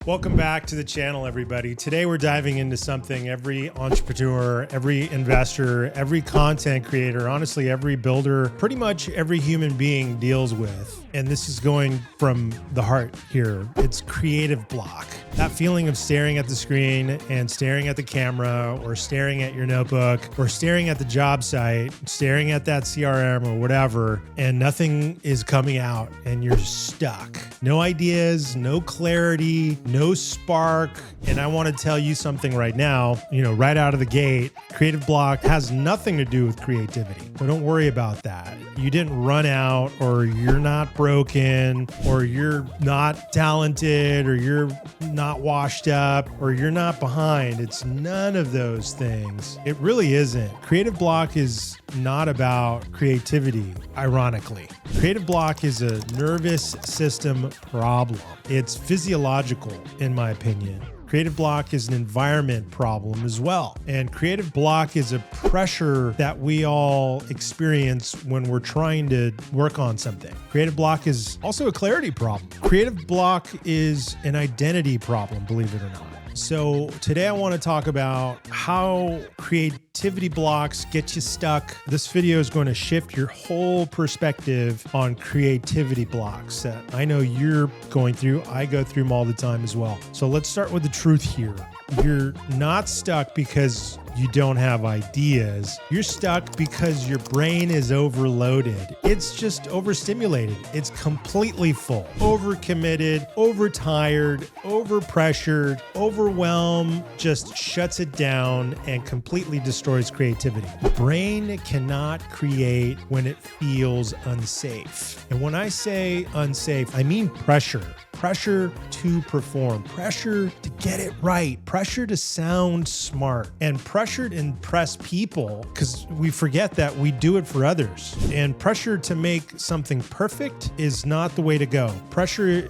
Welcome back to the channel, everybody. Today we're diving into something every entrepreneur, every investor, every content creator, honestly, every builder, pretty much every human being deals with. And this is going from the heart here. It's creative block. That feeling of staring at the screen and staring at the camera or staring at your notebook or staring at the job site, staring at that CRM or whatever, and nothing is coming out and you're stuck. No ideas, no clarity, no spark. And I want to tell you something right now, right out of the gate, creative block has nothing to do with creativity. So don't worry about that. You didn't run out, or you're not broken, or you're not talented, or you're not washed up, or you're not behind. It's none of those things. It really isn't. Creative block is not about creativity, ironically. Creative block is a nervous system problem. It's physiological, in my opinion. Creative block is an environment problem as well. And creative block is a pressure that we all experience when we're trying to work on something. Creative block is also a clarity problem. Creative block is an identity problem, believe it or not. So today I want to talk about how creativity blocks get you stuck. This video is going to shift your whole perspective on creativity blocks that I know you're going through. I go through them all the time as well. So let's start with the truth here. You're not stuck because you don't have ideas. You're stuck because your brain is overloaded. It's just overstimulated. It's completely full, overcommitted, overtired, overpressured, overwhelmed, just shuts it down and completely destroys creativity. The brain cannot create when it feels unsafe. And when I say unsafe, I mean pressure. Pressure to perform, pressure to get it right, pressure to sound smart, and pressure to impress people, because we forget that we do it for others. And pressure to make something perfect is not the way to go. Pressure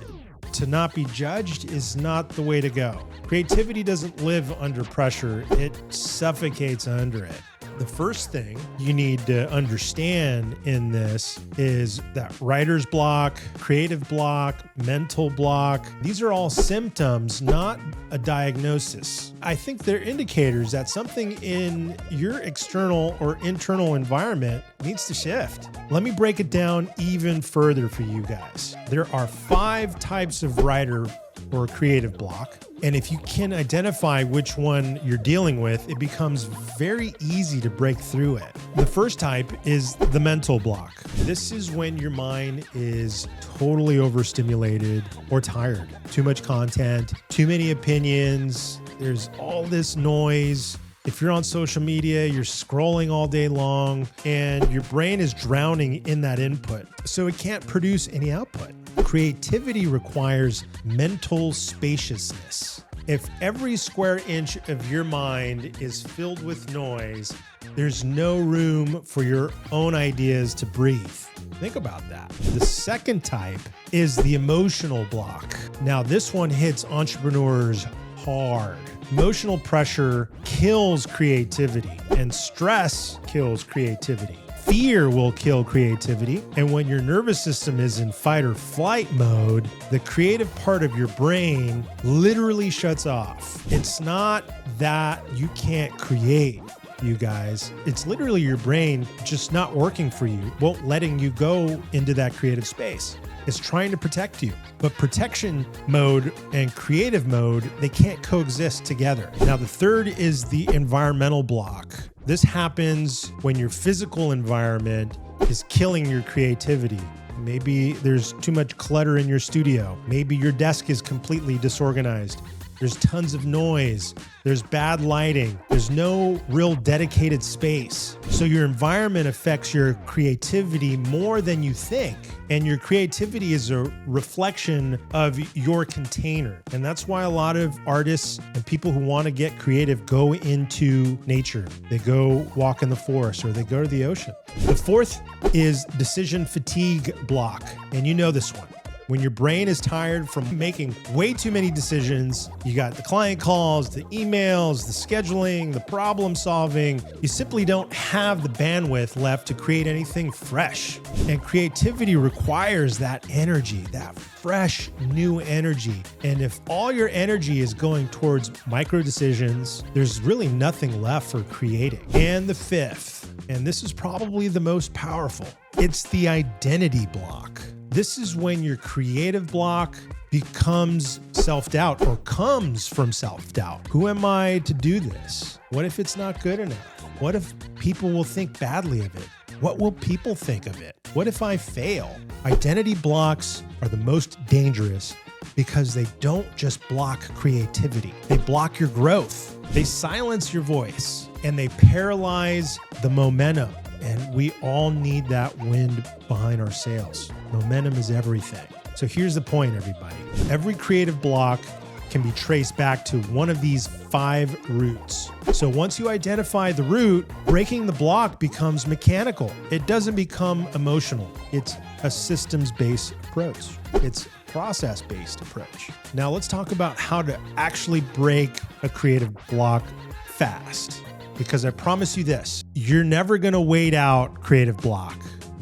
to not be judged is not the way to go. Creativity doesn't live under pressure, it suffocates under it. The first thing you need to understand in this is that writer's block, creative block, mental block, these are all symptoms, not a diagnosis. I think they're indicators that something in your external or internal environment needs to shift. Let me break it down even further for you guys. There are 5 types of writer or creative block. And if you can identify which one you're dealing with, it becomes very easy to break through it. The first type is the mental block. This is when your mind is totally overstimulated or tired. Too much content, too many opinions, there's all this noise. If you're on social media, you're scrolling all day long and your brain is drowning in that input, so it can't produce any output. Creativity requires mental spaciousness. If every square inch of your mind is filled with noise, there's no room for your own ideas to breathe. Think about that. The second type is the emotional block. Now, this one hits entrepreneurs hard. Emotional pressure kills creativity, and stress kills creativity. Fear will kill creativity. And when your nervous system is in fight or flight mode, the creative part of your brain literally shuts off. It's not that you can't create, you guys. It's literally your brain just not working for you, won't letting you go into that creative space. It's trying to protect you. But protection mode and creative mode, they can't coexist together. Now, the third is the environmental block. This happens when your physical environment is killing your creativity. Maybe there's too much clutter in your studio. Maybe your desk is completely disorganized. There's tons of noise. There's bad lighting. There's no real dedicated space. So your environment affects your creativity more than you think. And your creativity is a reflection of your container. And that's why a lot of artists and people who want to get creative go into nature. They go walk in the forest or they go to the ocean. The fourth is decision fatigue block. And you know this one. When your brain is tired from making way too many decisions, you got the client calls, the emails, the scheduling, the problem solving, you simply don't have the bandwidth left to create anything fresh. And creativity requires that energy, that fresh new energy. And if all your energy is going towards micro decisions, there's really nothing left for creating. And the fifth, and this is probably the most powerful, it's the identity block. This is when your creative block becomes self-doubt or comes from self-doubt. Who am I to do this? What if it's not good enough? What if people will think badly of it? What will people think of it? What if I fail? Identity blocks are the most dangerous because they don't just block creativity. They block your growth. They silence your voice and they paralyze the momentum. And we all need that wind behind our sails. Momentum is everything. So here's the point, everybody. Every creative block can be traced back to one of these 5 roots. So once you identify the root, breaking the block becomes mechanical. It doesn't become emotional. It's a systems-based approach. It's a process-based approach. Now let's talk about how to actually break a creative block fast. Because I promise you this, you're never gonna wait out creative block.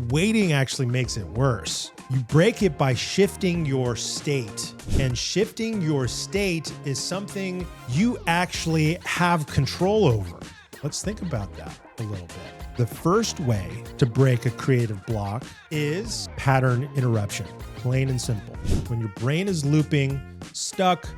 Waiting actually makes it worse. You break it by shifting your state. And shifting your state is something you actually have control over. Let's think about that a little bit. The first way to break a creative block is pattern interruption, plain and simple. When your brain is looping, stuck,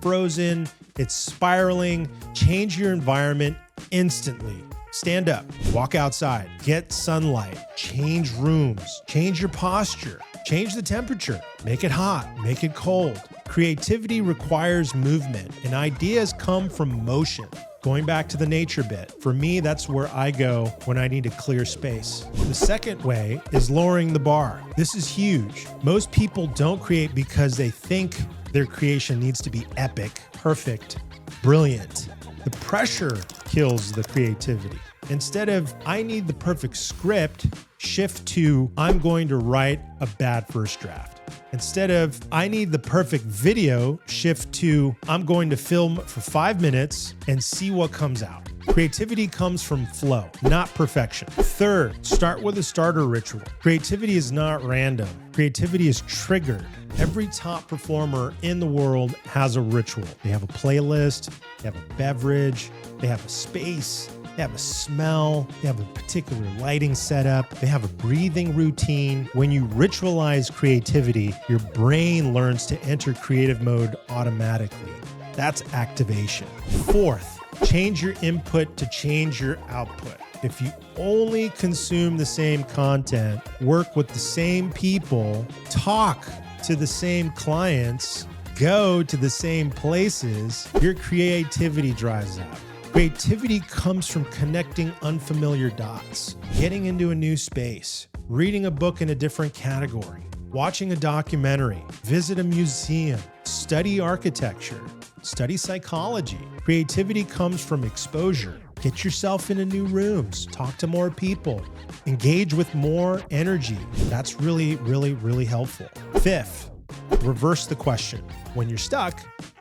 frozen, it's spiraling, change your environment instantly. Stand up, walk outside, get sunlight, change rooms, change your posture, change the temperature, make it hot, make it cold. Creativity requires movement and ideas come from motion. Going back to the nature bit, for me, that's where I go when I need to clear space. The second way is lowering the bar. This is huge. Most people don't create because they think their creation needs to be epic, perfect, brilliant. The pressure kills the creativity. Instead of, I need the perfect script, shift to, I'm going to write a bad first draft. Instead of, I need the perfect video, shift to, I'm going to film for 5 minutes and see what comes out. Creativity comes from flow, not perfection. Third, start with a starter ritual. Creativity is not random. Creativity is triggered. Every top performer in the world has a ritual. They have a playlist, they have a beverage, they have a space, they have a smell, they have a particular lighting setup, they have a breathing routine. When you ritualize creativity, your brain learns to enter creative mode automatically. That's activation. Fourth, change your input to change your output. If you only consume the same content, work with the same people, talk to the same clients, go to the same places, your creativity dries out. Creativity comes from connecting unfamiliar dots, getting into a new space, reading a book in a different category, watching a documentary, visit a museum, study architecture, study psychology. Creativity comes from exposure. Get yourself into new rooms, talk to more people, engage with more energy. That's really, really, really helpful. Fifth, reverse the question. When you're stuck,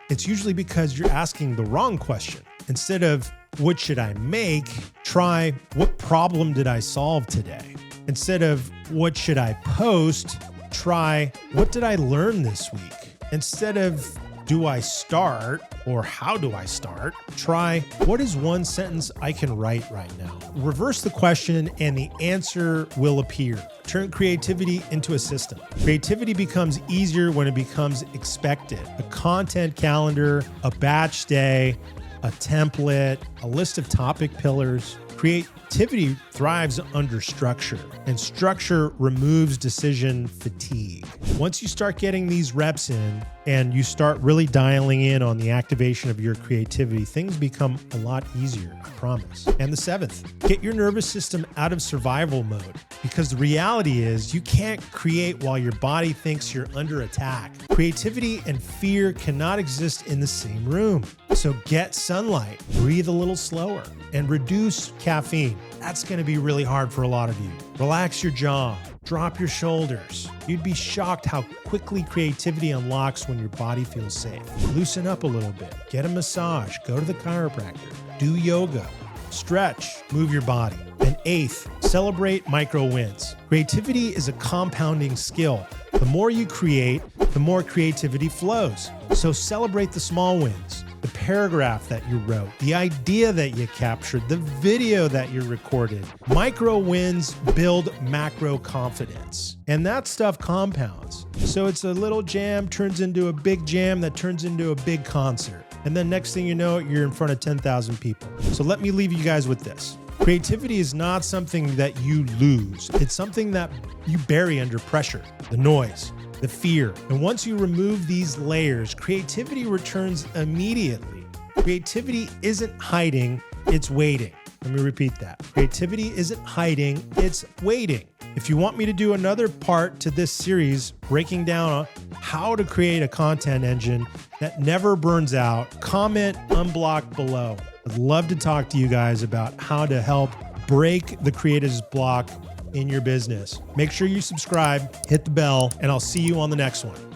it's usually because you're asking the wrong question. Instead of what should I make, try what problem did I solve today? Instead of what should I post, try what did I learn this week? Instead of do I start or how do I start, try what is one sentence I can write right now? Reverse the question and the answer will appear. Turn creativity into a system. Creativity becomes easier when it becomes expected. A content calendar, a batch day, a template, a list of topic pillars. Creativity thrives under structure, and structure removes decision fatigue. Once you start getting these reps in and you start really dialing in on the activation of your creativity, things become a lot easier, I promise. And the seventh, get your nervous system out of survival mode, because the reality is you can't create while your body thinks you're under attack. Creativity and fear cannot exist in the same room. So get sunlight, breathe a little slower, and reduce caffeine. That's going to be really hard for a lot of you. Relax your jaw, drop your shoulders. You'd be shocked how quickly creativity unlocks when your body feels safe. Loosen up a little bit, get a massage, go to the chiropractor, do yoga, stretch, move your body. And eighth, celebrate micro wins. Creativity is a compounding skill. The more you create, the more creativity flows. So celebrate the small wins. The paragraph that you wrote, the idea that you captured, the video that you recorded. Micro wins build macro confidence. And that stuff compounds. So it's a little jam turns into a big jam that turns into a big concert. And then next thing you know, you're in front of 10,000 people. So let me leave you guys with this. Creativity is not something that you lose. It's something that you bury under pressure, the noise, the fear. And once you remove these layers, creativity returns immediately. Creativity isn't hiding, it's waiting. Let me repeat that. Creativity isn't hiding, it's waiting. If you want me to do another part to this series, breaking down how to create a content engine that never burns out, comment unblock below. I'd love to talk to you guys about how to help break the creative's block in your business. Make sure you subscribe, hit the bell, and I'll see you on the next one.